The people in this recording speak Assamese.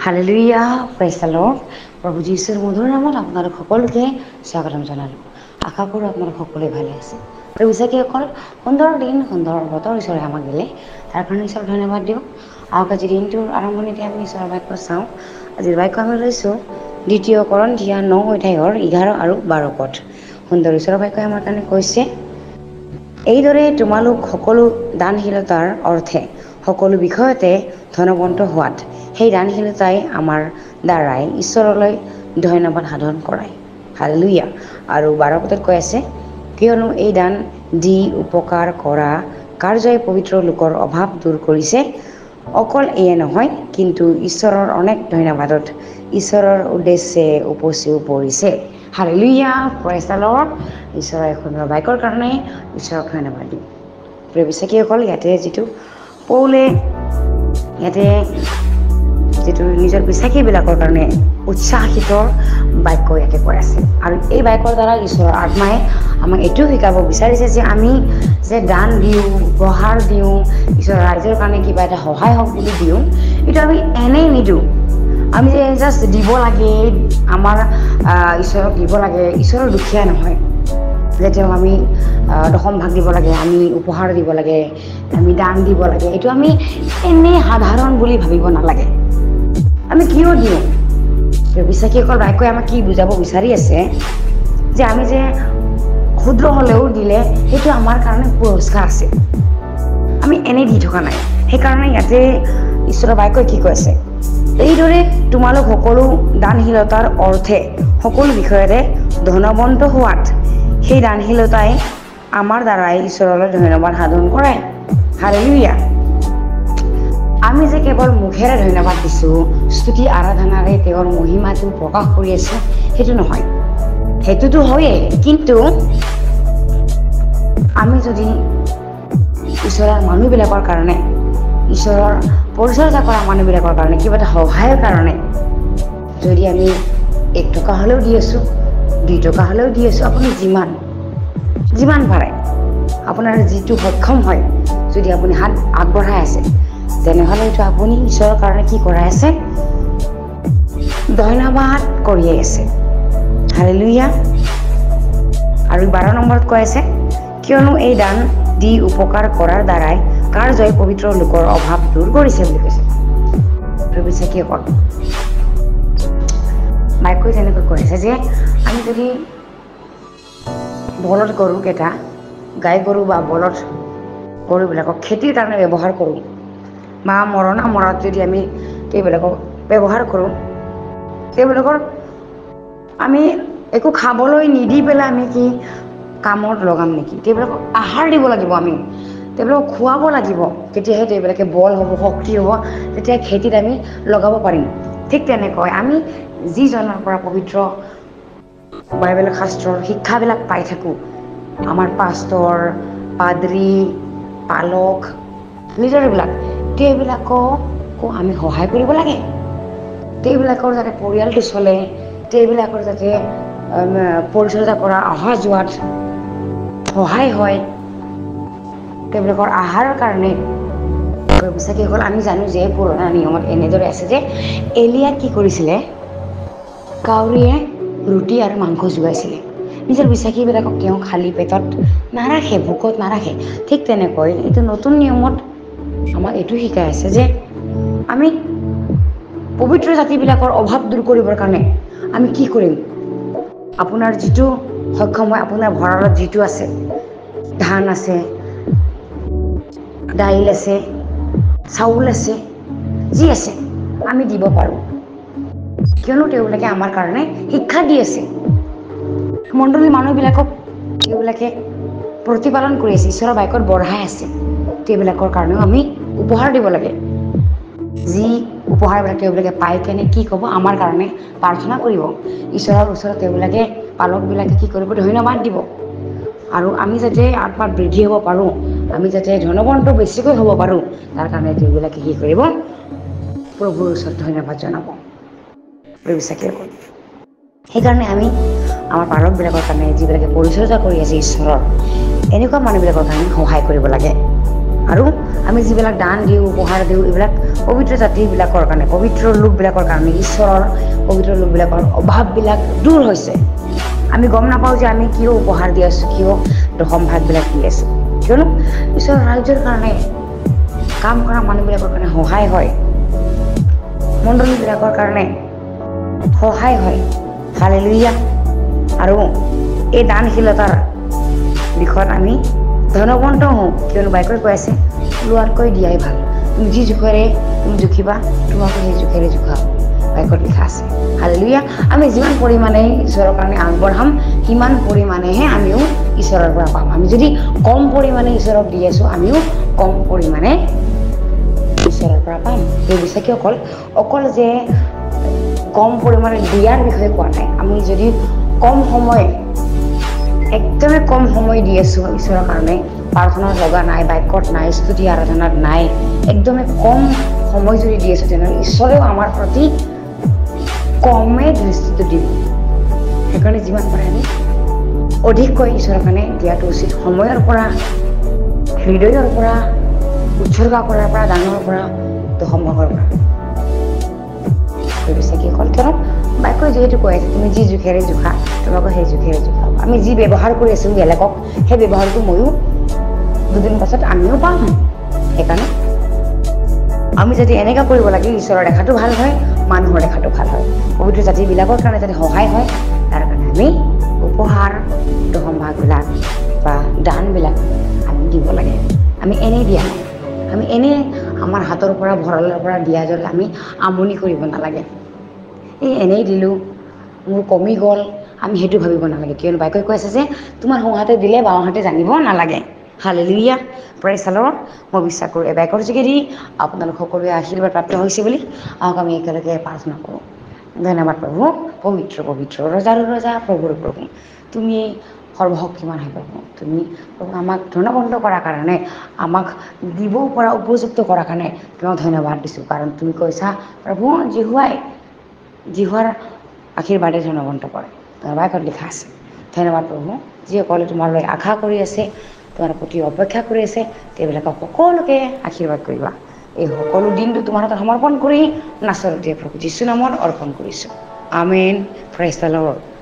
Hallelujah, praise the lord. প্ৰভু যীশুৰ মধুৰ নামত আপোনালোক সকলোকে স্বাগতম জনালোঁ। আশা কৰোঁ আপোনালোক সকলোৱে ভালে আছে। আৰু বিশ্বাসীসকল, সুন্দৰ দিন, সুন্দৰ বতৰ ঈশ্বৰে আমাক দিলে, তাৰ কাৰণে ঈশ্বৰক ধন্যবাদ দিওঁ। আহক আজি দিনটোৰ আৰম্ভণিতে আমি ঈশ্বৰৰ বাক্য চাওঁ। আজিৰ বাক্য আমি লৈছোঁ ২ কৰিন্থিয়া ৯ অধ্যায়ৰ ১১ আৰু ১২ পদ। সুন্দৰ ঈশ্বৰৰ বাক্যই আমাৰ কাৰণে কৈছে, এইদৰে তোমালোক সকলো দানশীলতাৰ অৰ্থে সকলো বিষয়তে ধনৱন্ত হোৱাত সেই দানশীলতাই আমাৰ দ্বাৰাই ঈশ্বৰলৈ ধন্যবাদ সাধন কৰায়। হালেলুয়া। আৰু ১২ পদত কৈ আছে, কিয়নো এই দান দি উপকাৰ কৰা কাৰ্যই পবিত্ৰ লোকৰ অভাৱ দূৰ কৰিছে। অকল এয়ে নহয়, কিন্তু ঈশ্বৰৰ অনেক ধন্যবাদত ঈশ্বৰৰ উদ্দেশ্যে উপচিও পৰিছে। Hallelujah, praise the lord. ঈশ্বৰৰ সুন্দৰ বাক্যৰ কাৰণে ঈশ্বৰক ধন্যবাদ দিওঁ। প্ৰিয় বিশ্বাসীসকল, ইয়াতে যিটো পৌলে যিটো নিজৰ বিশ্বাসীবিলাকৰ কাৰণে উৎসাহিত বাক্য ইয়াতে কৈ আছে। আৰু এই বাক্যৰ দ্বাৰা ঈশ্বৰৰ আত্মাই আমাক এইটোও শিকাব বিচাৰিছে যে আমি যে দান দিওঁ, উপহাৰ দিওঁ, ঈশ্বৰৰ ৰাইজৰ কাৰণে কিবা এটা সহায় হওক বুলি দিওঁ, এইটো আমি এনেই নিদিওঁ। আমি যে জাষ্ট দিব লাগে, আমাৰ ঈশ্বৰক দিব লাগে, ঈশ্বৰৰ দুখীয়া নহয় যে তেওঁক আমি দশম ভাগ দিব লাগে, আমি উপহাৰ দিব লাগে, আমি দান দিব লাগে। এইটো আমি এনেই সাধাৰণ বুলি ভাবিব নালাগে। আমি কিয় দিওঁ? বিশ্বাসীসকল, বাক্যই আমাক কি বুজাব বিচাৰি আছে যে আমি যে ক্ষুদ্ৰ হ'লেও দিলে সেইটো আমাৰ কাৰণে পুৰস্কাৰ আছে। আমি এনেই দি থকা নাই। সেইকাৰণে ইয়াতে ঈশ্বৰৰ বাক্যই কি কৈছে, এইদৰে তোমালোক সকলো দানশীলতাৰ অৰ্থে সকলো বিষয়তে ধনৱন্ত হোৱাত সেই দানশীলতাই আমাৰ দ্বাৰাই ঈশ্বৰলৈ ধন্যবাদ সাধন কৰায়। হালেলুয়া। আমি যে কেৱল মুখেৰে ধন্যবাদ দিছোঁ, স্তুতি আৰাধনাৰে তেওঁৰ মহিমাটো প্ৰকাশ কৰি আছোঁ, সেইটো নহয়। সেইটোতো হয়েই, কিন্তু আমি যদি ঈশ্বৰৰ মানুহবিলাকৰ কাৰণে, ঈশ্বৰৰ পৰিচৰ্যা কৰা মানুহবিলাকৰ কাৰণে, কিবা এটা সহায়ৰ কাৰণে যদি আমি ১ টকা হ'লেও দি আছোঁ, ২ টকা হ'লেও দি আছোঁ, আপুনি যিমান পাৰে, আপোনাৰ যিটো সক্ষম হয়, যদি আপুনি হাত আগবঢ়াই আছে, তেনেহ'লে এইটো আপুনি ঈশ্বৰৰ কাৰণে কি কৰাই আছে? ধন্যবাদ কৰিয়েই আছে। হালেলুয়া। আৰু ১২ নম্বৰত কৈ আছে, কিয়নো এই দান দি উপকাৰ কৰাৰ দ্বাৰাই কাৰ্যই পবিত্ৰ লোকৰ অভাৱ দূৰ কৰিছে বুলি কৈছে। বিশ্বাসীসকল, বাক্যই তেনেকৈ কৈ আছে যে আমি যদি বলদ গৰুকেইটা, গাই গৰু বা বলদ গৰুবিলাকক খেতিৰ কাৰণে ব্যৱহাৰ কৰোঁ, বা মৰণা মৰাত যদি আমি সেইবিলাকক ব্যৱহাৰ কৰোঁ, সেইবিলাকৰ আমি একো খাবলৈ নিদি পেলাই আমি কি কামত লগাম নেকি? সেইবিলাকক আহাৰ দিব লাগিব, আমি সেইবিলাকক খুৱাব লাগিব, তেতিয়াহে সেইবিলাকে বল হ'ব, শক্তি হ'ব, তেতিয়া খেতিত আমি লগাব পাৰিম। ঠিক তেনেকৈ আমি যিজনৰ পৰা পবিত্ৰ বাইবেল শাস্ত্ৰৰ শিক্ষাবিলাক পাই থাকোঁ, আমাৰ পাষ্টৰ, পাদ্ৰী, পালক, লিডাৰবিলাক, সেইবিলাককো আমি সহায় কৰিব লাগে। সেইবিলাকৰ যাতে পৰিয়ালটো চলে, সেইবিলাকৰ যাতে পৰিচৰ্যা কৰা অহা যোৱাত সহায় হয়, সেইবিলাকৰ আহাৰৰ কাৰণে। বিশ্বাসীসকল, আমি জানো যে পুৰণা নিয়মত এনেদৰে আছে যে এলিয়া কি কৰিছিলে, কাউৰীয়ে ৰুটি আৰু মাংস যোগাইছিলে। নিজৰ বিশ্বাসীবিলাকক তেওঁ খালী পেটত নাৰাখে, ভোকত নাৰাখে। ঠিক তেনেকৈ এইটো নতুন নিয়মত আমাক এইটো শিকাই আছে যে আমি পবিত্ৰ জাতিবিলাকৰ অভাৱ দূৰ কৰিবৰ কাৰণে আমি কি কৰিম? আপোনাৰ যিটো সক্ষম হয়, আপোনাৰ ভঁৰালত যিটো আছে, ধান আছে, দাইল আছে, চাউল আছে, যি আছে আমি দিব পাৰোঁ, কিয়নো তেওঁলোকে আমাৰ কাৰণে শিক্ষা দি আছে। মণ্ডলীৰ মানুহবিলাকক তেওঁবিলাকে প্ৰতিপালন কৰি আছে, ঈশ্বৰৰ বাক্যত বঢ়াই আছে। সেইবিলাকৰ কাৰণেও আমি উপহাৰ দিব লাগে। যি উপহাৰবিলাক তেওঁবিলাকে পাই কেনে কি ক'ব? আমাৰ কাৰণে প্ৰাৰ্থনা কৰিব। ঈশ্বৰৰ ওচৰত তেওঁবিলাকে, পালকবিলাকে কি কৰিব? ধন্যবাদ দিব। আৰু আমি যাতে আত্মাত বৃদ্ধি হ'ব পাৰোঁ, আমি যাতে ধনৱন্ত বেছিকৈ হ'ব পাৰোঁ, তাৰ কাৰণে তেওঁবিলাকে কি কৰিব? প্ৰভুৰ ওচৰত ধন্যবাদ জনাব। বিশ্বাসীসকল, সেইকাৰণে আমি আমাৰ পালকবিলাকৰ কাৰণে, যিবিলাকে পৰিচৰ্যা কৰি আছে ঈশ্বৰৰ, এনেকুৱা মানুহবিলাকৰ কাৰণে সহায় কৰিব লাগে। আৰু আমি যিবিলাক দান দিওঁ উপহাৰ দিওঁ এইবিলাক পবিত্ৰ জাতিবিলাকৰ কাৰণে পবিত্ৰ লোকবিলাকৰ কাৰণে ঈশ্বৰৰ পবিত্ৰ লোকবিলাকৰ অভাৱবিলাক দূৰ হৈছে আমি গম নাপাওঁ যে আমি কিয় উপহাৰ দি আছোঁ কিয় দশম ভাগবিলাক দি আছোঁ কিয়নো ঈশ্বৰৰ ৰাজ্যৰ কাৰণে কাম কৰা মানুহবিলাকৰ কাৰণে সহায় হয় মণ্ডলীবিলাকৰ কাৰণে সহায় হয় হালেলুয়া আৰু এই দানশীলতাৰ বিষয়ত আমি ধনৱন্ত হওঁ কিয়নো বাইকৈ কৈ আছে লোৱাতকৈ দিয়াই ভাল তুমি যি জোখেৰে তুমি জুখিবা তোমাকো সেই জোখেৰে জোখাব বাইকত লিখা আছে হালেলুয়া আমি যিমান পৰিমাণে ঈশ্বৰৰ কাৰণে আগবঢ়াম সিমান পৰিমাণেহে আমিও ঈশ্বৰৰ পৰা পাম আমি যদি কম পৰিমাণে ঈশ্বৰক দি আছোঁ আমিও কম পৰিমাণে ঈশ্বৰৰ পৰা পাম এই বিশ্বাসী অকল যে কম পৰিমাণে দিয়াৰ বিষয়ে কোৱা নাই আমি যদি কম সময় একদমেই কম সময় দি আছোঁ ঈশ্বৰৰ কাৰণে প্ৰাৰ্থনাত লগা নাই বাক্যত নাই স্তুতি আৰাধনাত নাই একদমেই কম সময় যদি দি আছোঁ তেনেহ'লে ঈশ্বৰেও আমাৰ প্ৰতি কমেই দৃষ্টিটো দিব সেইকাৰণে যিমান পাৰে আমি অধিককৈ ঈশ্বৰৰ কাৰণে দিয়াটো উচিত সময়ৰ পৰা হৃদয়ৰ পৰা উৎসৰ্গা কৰাৰ পৰা দানৰ পৰা দশম ভাগৰ পৰা বিশ্বাসী কিয়নো বাক্যই যিহেতু কৈ আছে তুমি যি জোখেৰে জোখা তোমাকো সেই জোখেৰে জোখাব আমি যি ব্যৱহাৰ কৰি আছোঁ বেলেগক সেই ব্যৱহাৰটো ময়ো দুদিন পাছত আমিও পাম সেইকাৰণে আমি যদি এনেকুৱা কৰিব লাগে ঈশ্বৰৰ দেখাটো ভাল হয় মানুহৰ দেখাটো ভাল হয় পবিত্ৰ জাতিবিলাকৰ কাৰণে যদি সহায় হয় তাৰ কাৰণে আমি উপহাৰ দশম ভাগবিলাক বা দানবিলাক আমি দিব লাগে আমি এনেই দিয়া নাই আমি এনেই আমাৰ হাতৰ পৰা ভঁৰালৰ পৰা দিয়া যদি আমি আমনি কৰিব নালাগে এই এনেই দিলোঁ মোৰ কমি গ'ল আমি সেইটো ভাবিব নালাগে কিয়নো বাইকৈ কৈ আছে যে তোমাৰ সোঁহাতে দিলে বাওঁহাতে জানিব নালাগে হালেলুয়া প্ৰেইজ দ্য লৰ্ড মই বিশ্বাস কৰোঁ এই বাইকৰ যোগেদি আপোনালোক সকলোৱে আশীৰ্বাদ প্ৰাপ্ত হৈছে বুলি আহক আমি একেলগে প্ৰাৰ্থনা কৰোঁ ধন্যবাদ প্ৰভু পবিত্ৰ পবিত্ৰ ৰজাৰো ৰজা প্ৰভুৰ প্ৰভু তুমি সৰ্বশক্তিমান হৈ প্ৰভু তুমি প্ৰভু আমাক ধনৱন্ত কৰাৰ কাৰণে আমাক দিব পৰা উপযুক্ত কৰাৰ কাৰণে তোমাক ধন্যবাদ দিছোঁ কাৰণ তুমি কৈছা প্ৰভু জিহুৱাৰ আশীৰ্বাদে ধনৱন্ত কৰে তোমাৰ বাইকত লিখা আছে ধন্যবাদ প্ৰভু যিসকলে তোমালৈ আশা কৰি আছে তোমাৰ প্ৰতি অপেক্ষা কৰি আছে তেওঁবিলাকক সকলোকে আশীৰ্বাদ কৰিবা এই সকলো দিনটো তোমাৰ হাতত সমৰ্পণ কৰি নাচৰতে প্ৰভু যীশু নামত অৰ্পণ কৰিছোঁ আমেন প্ৰেইজ দ্য লৰ্ড